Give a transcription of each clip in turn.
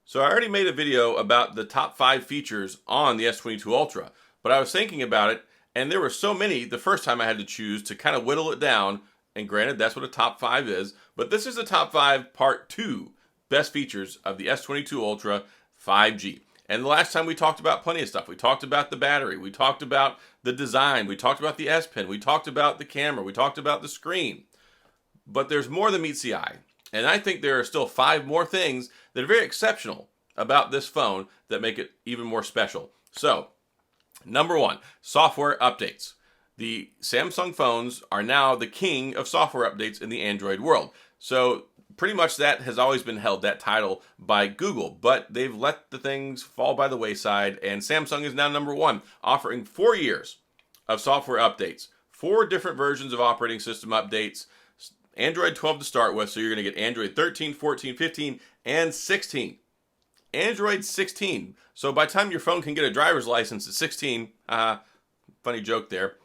So I already made a video about the top 5 features on the S22 Ultra, but I was thinking about it, and there were so many the first time I had to choose to kind of whittle it down, and granted, that's what a top 5 is, but this is the top 5 part 2 best features of the S22 Ultra 5G. And the last time we talked about plenty of stuff. We talked about the battery, we talked about the design, we talked about the S Pen, we talked about the camera, we talked about the screen. But there's more than meets the eye. And I think there are still 5 more things that are very exceptional about this phone that make it even more special. So, number 1, software updates. The Samsung phones are now the king of software updates in the Android world. So, pretty much that has always been held, that title, by Google. But they've let the things fall by the wayside, and Samsung is now number 1, offering 4 years of software updates, 4 different versions of operating system updates, Android 12 to start with, so you're going to get Android 13, 14, 15, and 16. Android 16. So by the time your phone can get a driver's license at 16, funny joke there,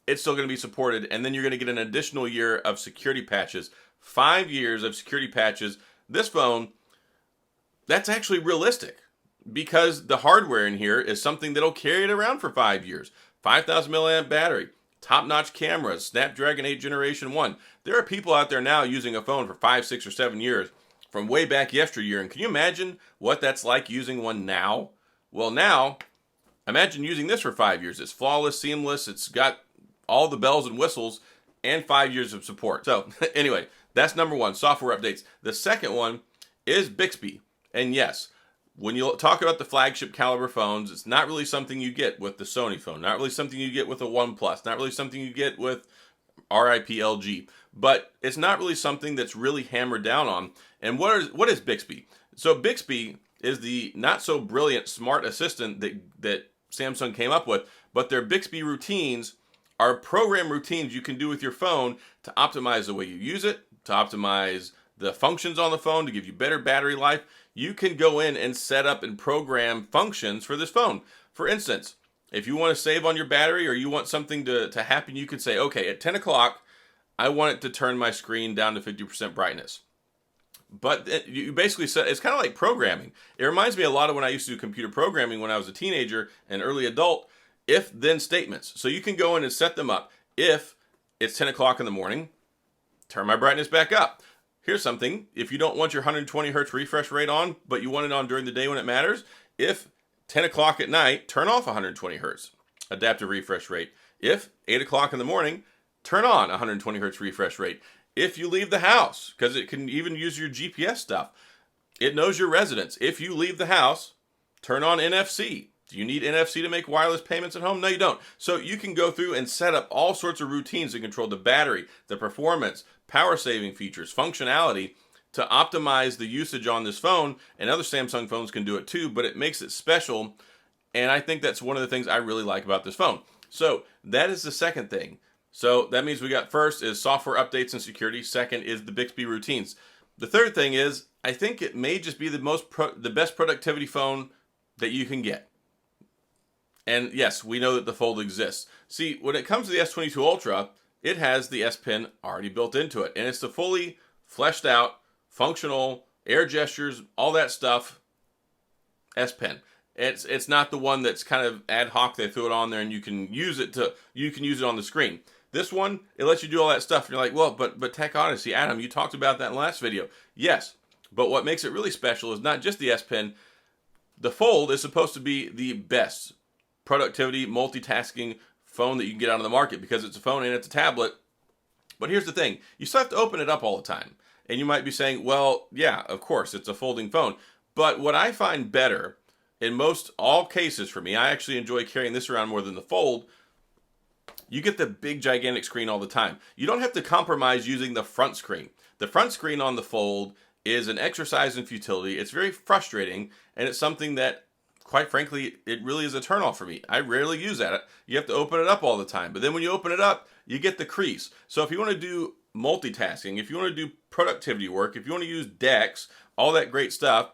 it's still going to be supported, and then you're going to get an additional year of security patches. 5 years of security patches. This phone, that's actually realistic, because the hardware in here is something that'll carry it around for 5 years. 5,000 milliamp battery. Top-notch cameras, Snapdragon 8 Generation 1. There are people out there now using a phone for 5, 6, or 7 years from way back yesteryear. And can you imagine what that's like using one now? Well, now, imagine using this for 5 years. It's flawless, seamless, it's got all the bells and whistles, and 5 years of support. So, anyway, that's number 1, software updates. The second one is Bixby. And yes, when you talk about the flagship caliber phones, it's not really something you get with the Sony phone, not really something you get with a OnePlus, not really something you get with RIP LG, but it's not really something that's really hammered down on. And what is Bixby? So Bixby is the not so brilliant smart assistant that Samsung came up with, but their Bixby routines are program routines you can do with your phone to optimize the way you use it, to optimize the functions on the phone, to give you better battery life. You can go in and set up and program functions for this phone. For instance, if you want to save on your battery or you want something to happen, you can say, okay, at 10 o'clock, I want it to turn my screen down to 50% brightness. But you basically set, it's kind of like programming. It reminds me a lot of when I used to do computer programming when I was a teenager and early adult, if-then statements. So you can go in and set them up. If it's 10 o'clock in the morning, turn my brightness back up. Here's something, if you don't want your 120 hertz refresh rate on, but you want it on during the day when it matters, if 10 o'clock at night, turn off 120 hertz adaptive refresh rate. If 8 o'clock in the morning, turn on 120 hertz refresh rate. If you leave the house, because it can even use your GPS stuff, it knows your residence. If you leave the house, turn on NFC. Do you need NFC to make wireless payments at home? No, you don't. So you can go through and set up all sorts of routines to control the battery, the performance, power saving features, functionality to optimize the usage on this phone. And other Samsung phones can do it too, but it makes it special. And I think that's one of the things I really like about this phone. So that is the second thing. So that means we got first is software updates and security. Second is the Bixby routines. The third thing is I think it may just be the best productivity phone that you can get. And yes, we know that the Fold exists. See, when it comes to the S22 Ultra, it has the S Pen already built into it. And it's the fully fleshed out, functional, air gestures, all that stuff, S Pen. It's not the one that's kind of ad hoc. They threw it on there and you can use it on the screen. This one, it lets you do all that stuff. And you're like, well, but TechOdyssey, Adam, you talked about that in the last video. Yes, but what makes it really special is not just the S Pen. The Fold is supposed to be the best productivity, multitasking phone that you can get out of the market because it's a phone and it's a tablet. But here's the thing. You still have to open it up all the time. And you might be saying, well, yeah, of course, it's a folding phone. But what I find better in all cases for me, I actually enjoy carrying this around more than the Fold. You get the big, gigantic screen all the time. You don't have to compromise using the front screen. The front screen on the Fold is an exercise in futility. It's very frustrating, and it's something that quite frankly, it really is a turnoff for me. I rarely use that. You have to open it up all the time. But then when you open it up, you get the crease. So if you want to do multitasking, if you want to do productivity work, if you want to use DeX, all that great stuff,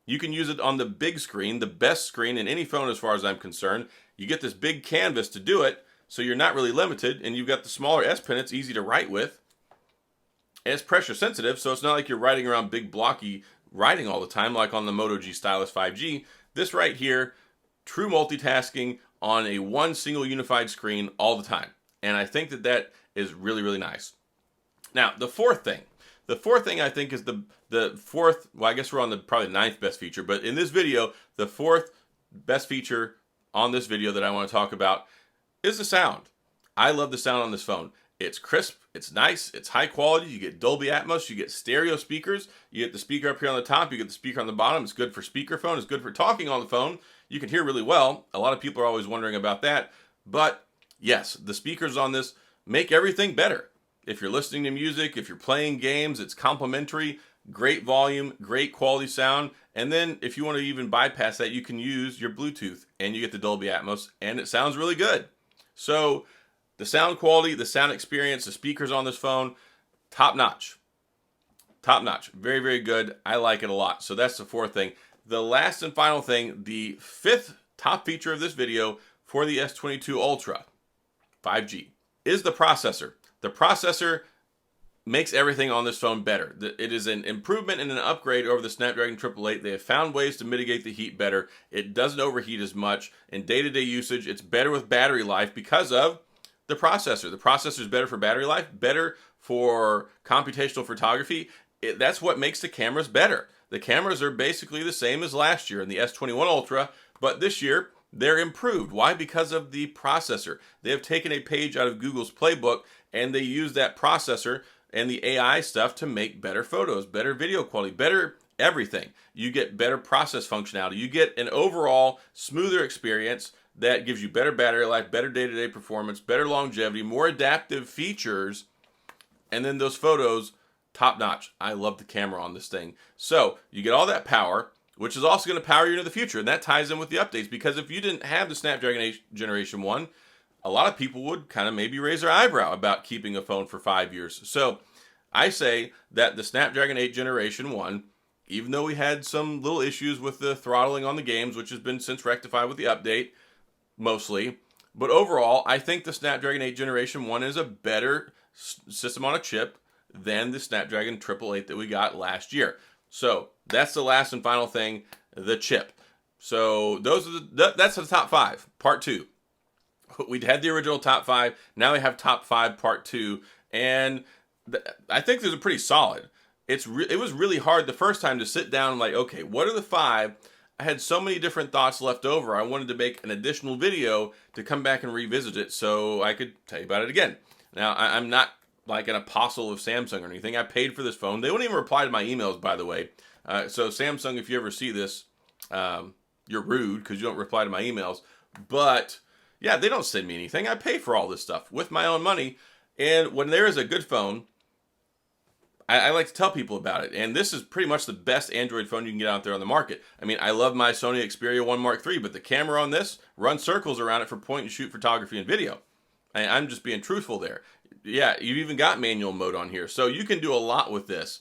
you can use it on the big screen, the best screen in any phone as far as I'm concerned. You get this big canvas to do it, so you're not really limited, and you've got the smaller S Pen. It's easy to write with. And it's pressure sensitive, so it's not like you're writing around big blocky writing all the time, like on the Moto G Stylus 5G. This right here, true multitasking on a one single unified screen all the time. And I think that that is really, really nice. Now, the fourth thing I think is the fourth, well, I guess we're on the probably ninth best feature, but in this video, the fourth best feature on this video that I want to talk about is the sound. I love the sound on this phone. It's crisp, it's nice, it's high quality. You get Dolby Atmos, you get stereo speakers, you get the speaker up here on the top, you get the speaker on the bottom. It's good for speakerphone, it's good for talking on the phone. You can hear really well. A lot of people are always wondering about that. But yes, the speakers on this make everything better. If you're listening to music, if you're playing games, it's complementary, great volume, great quality sound. And then if you want to even bypass that, you can use your Bluetooth and you get the Dolby Atmos and it sounds really good. So the sound quality, the sound experience, the speakers on this phone, top notch. Top notch. Very, very good. I like it a lot. So that's the fourth thing. The last and final thing, the fifth top feature of this video for the S22 Ultra 5G is the processor. The processor makes everything on this phone better. It is an improvement and an upgrade over the Snapdragon 888. They have found ways to mitigate the heat better. It doesn't overheat as much. In day-to-day usage, it's better with battery life because of the processor. The processor is better for battery life, better for computational photography. That's what makes the cameras better. The cameras are basically the same as last year in the S21 Ultra, but this year they're improved. Why? Because of the processor. They have taken a page out of Google's playbook and they use that processor and the AI stuff to make better photos, better video quality, better everything. You get better process functionality. You get an overall smoother experience that gives you better battery life, better day-to-day performance, better longevity, more adaptive features, and then those photos, top notch. I love the camera on this thing. So you get all that power, which is also going to power you into the future, and that ties in with the updates, because if you didn't have the Snapdragon 8 Generation 1, a lot of people would kind of maybe raise their eyebrow about keeping a phone for 5 years. So I say that the Snapdragon 8 Generation 1, even though we had some little issues with the throttling on the games, which has been since rectified with the update, mostly, but overall, I think the Snapdragon 8 Generation 1 is a better system on a chip than the Snapdragon 888 that we got last year. So that's the last and final thing, the chip. So those are that's the top five, part two. We'd had the original top five. Now we have top five, part two. And I think those are pretty solid. It was really hard the first time to sit down and like, okay, what are the five? I had so many different thoughts left over. I wanted to make an additional video to come back and revisit it so I could tell you about it again. Now, I'm not like an apostle of Samsung or anything. I paid for this phone. They wouldn't even reply to my emails, by the way. So Samsung, if you ever see this, you're rude because you don't reply to my emails. But yeah, they don't send me anything. I pay for all this stuff with my own money. And when there is a good phone, I like to tell people about it. And this is pretty much the best Android phone you can get out there on the market. I mean, I love my Sony Xperia 1 Mark III, but the camera on this runs circles around it for point and shoot photography and video. I'm just being truthful there. Yeah, you've even got manual mode on here. So you can do a lot with this.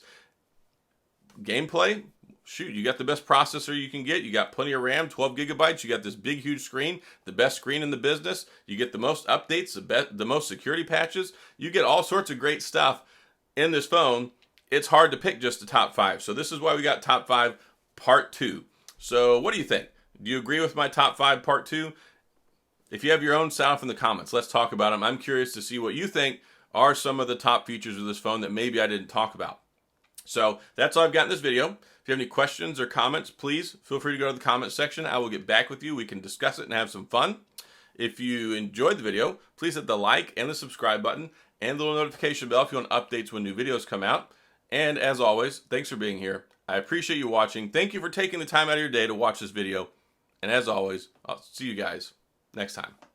Gameplay, shoot, you got the best processor you can get. You got plenty of RAM, 12 gigabytes. You got this big, huge screen, the best screen in the business. You get the most updates, the most security patches. You get all sorts of great stuff in this phone. It's hard to pick just the top five. So this is why we got top five, part two. So what do you think? Do you agree with my top five, part two? If you have your own, sound off in the comments. Let's talk about them. I'm curious to see what you think are some of the top features of this phone that maybe I didn't talk about. So that's all I've got in this video. If you have any questions or comments, please feel free to go to the comment section. I will get back with you. We can discuss it and have some fun. If you enjoyed the video, please hit the like and the subscribe button and the little notification bell if you want updates when new videos come out. And as always, thanks for being here. I appreciate you watching. Thank you for taking the time out of your day to watch this video. And as always, I'll see you guys next time.